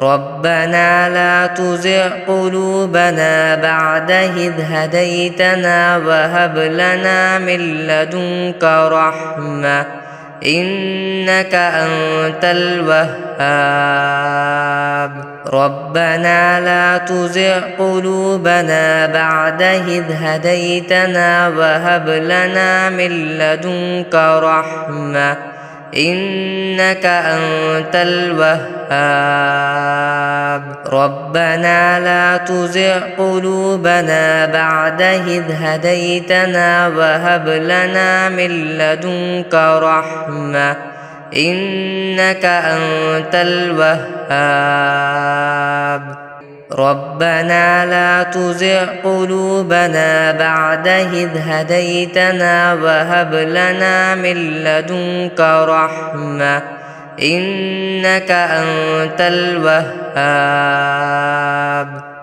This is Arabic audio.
ربنا لا تزغ قلوبنا بعد إذ هديتنا وهب لنا من لدنك رحمة إنك أنت الوهاب. ربنا لا تزغ قلوبنا بعد إذ هديتنا وهب لنا من لدنك رحمة إنك أنت الوهاب. ربنا لا تزغ قلوبنا بعد إذ هديتنا وهب لنا من لدنك رحمة إنك أنت الوهاب. ربنا لا تزغ قلوبنا بعد إذ هديتنا وهب لنا من لدنك رحمة إنك أنت الوهاب.